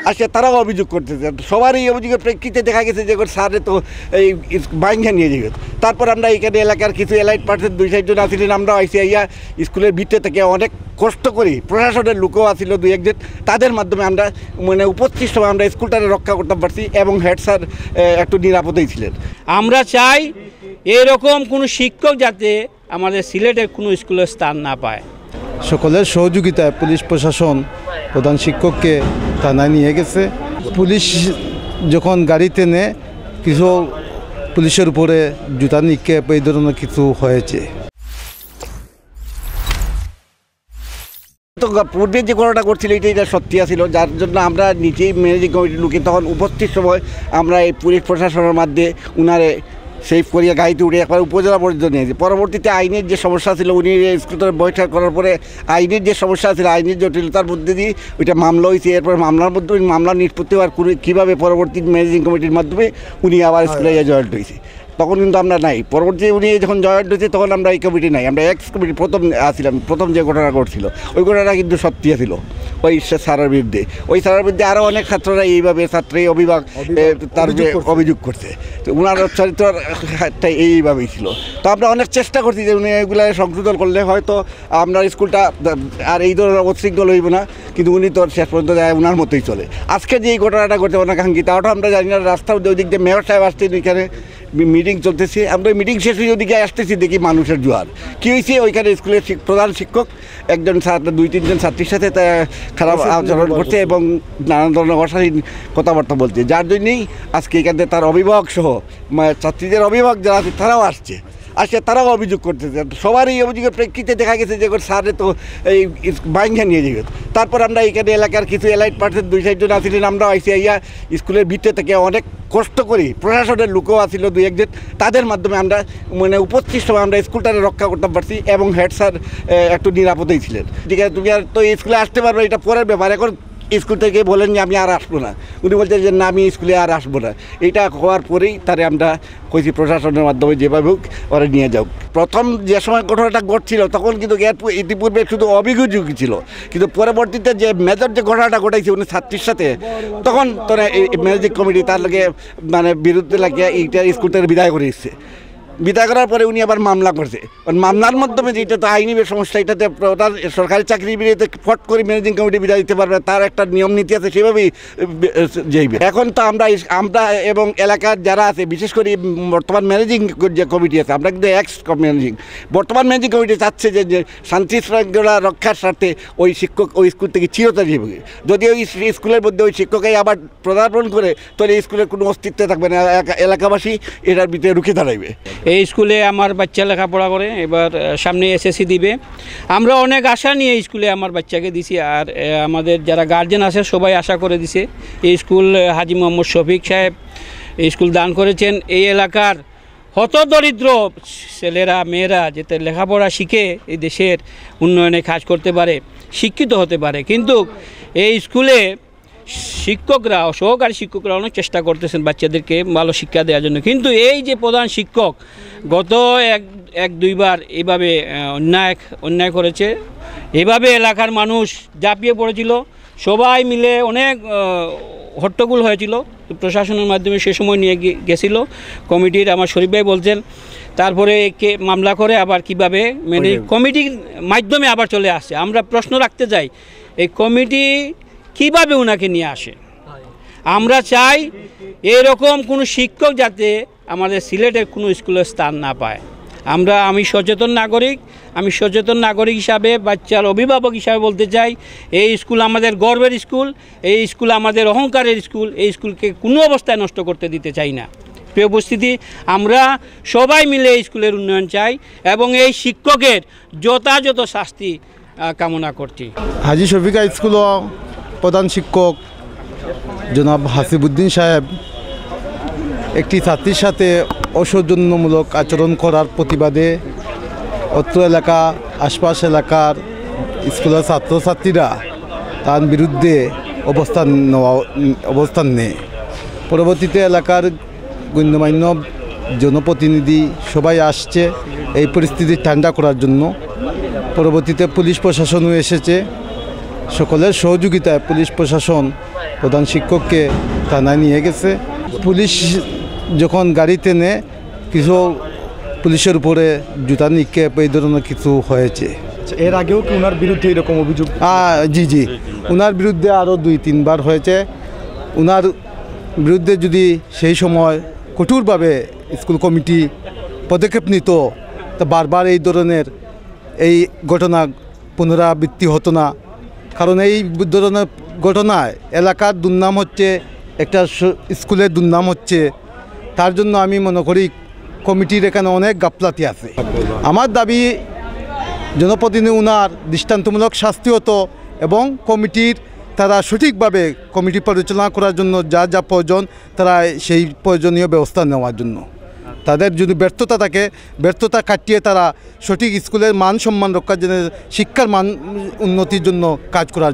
আচ্ছা, তারাও অভিযোগ করতেছে। সবার এই অভিযোগের প্রেক্ষিতে দেখা গেছে যে স্যারে তো এই বাইঙ্গা নিয়ে যাবে। তারপর আমরা এখানে এলাকার কিছু এলাইট পার্সেন্ট 2-4 জন আসছিলেন, আমরা আইসি আইয়া স্কুলের ভিতরে থেকে অনেক কষ্ট করি, প্রশাসনের লোকও আসছিল 2-1 জন, তাদের মাধ্যমে আমরা মানে উপস্থিত সময় আমরা স্কুলটারে রক্ষা করতে পারছি এবং হেড স্যার একটু নিরাপদেই ছিলেন। আমরা চাই এরকম কোনো শিক্ষক যাতে আমাদের সিলেটের কোনো স্কুলের স্থান না পায়। সকলের সহযোগিতায় পুলিশ প্রশাসন প্রধান শিক্ষককে থানায় নিয়ে গেছে। পুলিশ যখন গাড়িতে নেয় কিছু পুলিশের উপরে জুতা নিক্ষেপ এই ধরনের কিছু হয়েছে। তো পূর্বে যে ঘটনাটা করছিল এটা সত্যি ছিল, যার জন্য আমরা নিজেই ম্যানেজিং কমিটির লোকে তখন উপস্থিত সময় আমরা এই পুলিশ প্রশাসনের মাধ্যমে উনারে সেফ করিয়া গাড়িতে উঠে একবার উপজেলা পর্যন্ত নিয়েছি। পরবর্তীতে আইনের যে সমস্যা ছিল, উনি স্কুলের বৈঠক করার পরে আইনের যে সমস্যা ছিল, আইনের জটিলতার মধ্যে দিয়ে ওইটা মামলা হয়েছে। এরপর মামলার মধ্যে মামলা নিষ্পত্তি হওয়ার কীভাবে পরবর্তী ম্যানেজিং কমিটির মাধ্যমে উনি আবার স্কুলে জয়েন্ট হয়েছে। তখন কিন্তু আমরা নাই, পরবর্তী উনি যখন জয়েন্ট হয়েছে তখন আমরা এই কমিটি নাই, আমরা এক্স কমিটি প্রথম আসছিলাম। প্রথম যে ঘটনা ঘটছিল ওই ঘটনাটা কিন্তু সত্যি ছিল ওই স্যারের বিরুদ্ধে। ওই স্যারের বিরুদ্ধে আরও অনেক ছাত্ররা এইভাবে ছাত্রী অভিভাবক তার অভিযোগ করছে। তো ওনার চরিত্রটা এইভাবেই ছিল। তো আমরা অনেক চেষ্টা করছি যে উনি এগুলো সংশোধন করলে হয়তো আপনার স্কুলটা আর এই ধরনের উচ্ছৃঙ্খল হইব না, কিন্তু উনি তো শেষ পর্যন্ত ওনার মতোই চলে। আজকে যে এই ঘটনাটা ঘটছে অনাকাঙ্ক্ষিত, ওটা আমরা জানি না। রাস্তার ওই দিক দিয়ে মেয়র সাহেব আসছেন, এখানে মিটিং চলতেছে, আমরা মিটিং শেষ হয়ে ওদিকে আসতেছি, দেখি মানুষের জোয়ার। কী হয়েছে, ওইখানে স্কুলের প্রধান শিক্ষক একজন ছাত্র 2-3 জন ছাত্রীর সাথে খারাপ আচরণ করছে এবং নানান ধরনের অশালীন কথাবার্তা বলছে, যার জন্যেই আজকে এখান থেকে তার অভিভাবক সহ ছাত্রীদের অভিভাবক যারা আছে তারাও আসছে। তারাও অভিযোগ করতেছে। সবার এই অভিযোগের প্রেক্ষিতে দেখা গেছে যে স্যারে তো এই বাইঙ্গা নিয়ে যাবে। তারপর আমরা এখানে এলাকার কিছু এলাইট পার্সেন্ট 2-4 জন আসছিলেন, আমরা আইসি আইয়া স্কুলের ভিতরে থেকে অনেক কষ্ট করি, প্রশাসনের লোকও আসছিল 2-1 জন, তাদের মাধ্যমে আমরা মানে উপস্থিত সময় আমরা স্কুলটারে রক্ষা করতে পারছি এবং হেড স্যার একটু নিরাপদেই ছিলেন। ঠিক আছে, তুমি আর তো স্কুলে আসতে পারবে, এটা পরের ব্যাপার। এখন স্কুল থেকে বলেন যে আমি আর আসবো না, উনি বলছেন যে না আমি স্কুলে আর আসবো না। এটা হওয়ার পরেই তারে আমরা কইছি প্রশাসনের মাধ্যমে যেভাবে হোক ওরা নিয়ে যাও। প্রথম যে সময় ঘটনাটা ঘটছিল তখন কিন্তু ইতিপূর্বে শুধু অভিযোগই ছিল, কিন্তু পরবর্তীতে যে মেজর যে ঘটনাটা ঘটাইছে উনি ছাত্রীর সাথে, তখন তোরা এই ম্যানেজিং কমিটি তার লাগে মানে বিরুদ্ধে লাগিয়ে এইটা স্কুল থেকে বিদায় করে এসছে। বিদায় করার পরে উনি আবার মামলা করছে। মামলার মাধ্যমে যেটা তো আইনি সমস্যা, এটাতে তার সরকারি চাকরি বিরুদ্ধে ফট করে ম্যানেজিং কমিটি বিদায় দিতে পারবে, তার একটা নিয়ম নীতি আছে, সেভাবেই যাইবে। এখন তো আমরা এবং এলাকার যারা আছে, বিশেষ করে বর্তমান ম্যানেজিং যে কমিটি আছে, আমরা কিন্তু বর্তমান ম্যানেজিং কমিটি চাচ্ছে যে শান্তি শৃঙ্খলা রক্ষার স্বার্থে ওই শিক্ষক ওই স্কুল থেকে চিরতরে যাবে। যদি ওই স্কুলের মধ্যে ওই শিক্ষকই আবার পদার্পণ করে, তাহলে এই স্কুলের কোনো অস্তিত্ব থাকবে না, এলাকাবাসী এটার ভিতরে রুখে দাঁড়াইবে। এই স্কুলে আমার বাচ্চা লেখাপড়া করে, এবার সামনে এসএসসি দিবে। আমরা অনেক আশা নিয়ে এই স্কুলে আমার বাচ্চাকে দিছি, আর আমাদের যারা গার্জেন আছে সবাই আশা করে দিছে। এই স্কুল হাজি মোহাম্মদ শফিক সাহেব এই স্কুল দান করেছেন। এই এলাকার হতদরিদ্র ছেলেরা মেয়েরা যাতে লেখাপড়া শিখে এই দেশের উন্নয়নে কাজ করতে পারে, শিক্ষিত হতে পারে। কিন্তু এই স্কুলে শিক্ষকরা, সহকারী শিক্ষকরা অনেক চেষ্টা করতেছেন বাচ্চাদেরকে ভালো শিক্ষা দেওয়ার জন্য, কিন্তু এই যে প্রধান শিক্ষক গত এক দুইবার এইভাবে অন্যায় করেছে। এভাবে এলাকার মানুষ ঝাঁপিয়ে পড়েছিল, সবাই মিলে অনেক হট্টগোল হয়েছিল। প্রশাসনের মাধ্যমে সে সময় নিয়ে গেছিল কমিটির, আমার শরীফ ভাই বলছেন। তারপরে একে মামলা করে আবার কিভাবে মানে কমিটির মাধ্যমে আবার চলে আসছে। আমরা প্রশ্ন রাখতে চাই, এই কমিটি কিভাবে ওনাকে নিয়ে আসে? আমরা চাই এরকম কোনো শিক্ষক যাতে আমাদের সিলেটের কোনো স্কুলের স্থান না পায়। আমি সচেতন নাগরিক হিসাবে, বাচ্চার অভিভাবক হিসাবে বলতে চাই, এই স্কুল আমাদের গর্বের স্কুল, এই স্কুল আমাদের অহংকারের স্কুল। এই স্কুলকে কোনো অবস্থায় নষ্ট করতে দিতে চাই না। প্রিয় উপস্থিতি, আমরা সবাই মিলে এই স্কুলের উন্নয়ন চাই এবং এই শিক্ষকের যথাযথ শাস্তি কামনা করছি। হাজি শফিক স্কুল প্রধান শিক্ষক জনাব হাসিবুদ্দিন সাহেব একটি ছাত্রীর সাথে অসৌজন্যমূলক আচরণ করার প্রতিবাদে অত্র এলাকা আশপাশ এলাকার স্কুলের ছাত্রছাত্রীরা তার বিরুদ্ধে অবস্থান নেয়। পরবর্তীতে এলাকার গণ্যমান্য জনপ্রতিনিধি সবাই আসছে এই পরিস্থিতি ঠান্ডা করার জন্য। পরবর্তীতে পুলিশ প্রশাসনও এসেছে। সকলের সহযোগিতায় পুলিশ প্রশাসন প্রধান শিক্ষককে থানায় নিয়ে গেছে। পুলিশ যখন গাড়িতে নেয় কিছু পুলিশের উপরে জুতা নিক্ষেপ এই ধরনের কিছু হয়েছে। এর আগেও কি ওনার বিরুদ্ধে এরকম অভিযোগ? জি, ওনার বিরুদ্ধে আরও 2-3 বার হয়েছে। ওনার বিরুদ্ধে যদি সেই সময় কঠোরভাবে স্কুল কমিটি পদক্ষেপ নিত তা বারবার এই ধরনের এই ঘটনা পুনরাবৃত্তি হতো না। কারণ এই ধরনের ঘটনায় এলাকার দুর্নাম হচ্ছে, একটা স্কুলের দুর্নাম হচ্ছে। তার জন্য আমি মনে করি কমিটির এখানে অনেক গাফলাতি আছে। আমার দাবি জনপ্রতিনিধি উনার দৃষ্টান্তমূলক শাস্তি হতো এবং কমিটির তারা সঠিকভাবে কমিটি পরিচালনা করার জন্য যা যা প্রয়োজন তারা সেই প্রয়োজনীয় ব্যবস্থা নেওয়ার জন্য। তাদের যদি ব্যর্থতা থাকে ব্যর্থতা কাটিয়ে তারা সঠিক স্কুলের মান সম্মান রক্ষার জন্য, শিক্ষার মান উন্নতির জন্য কাজ করার জন্য।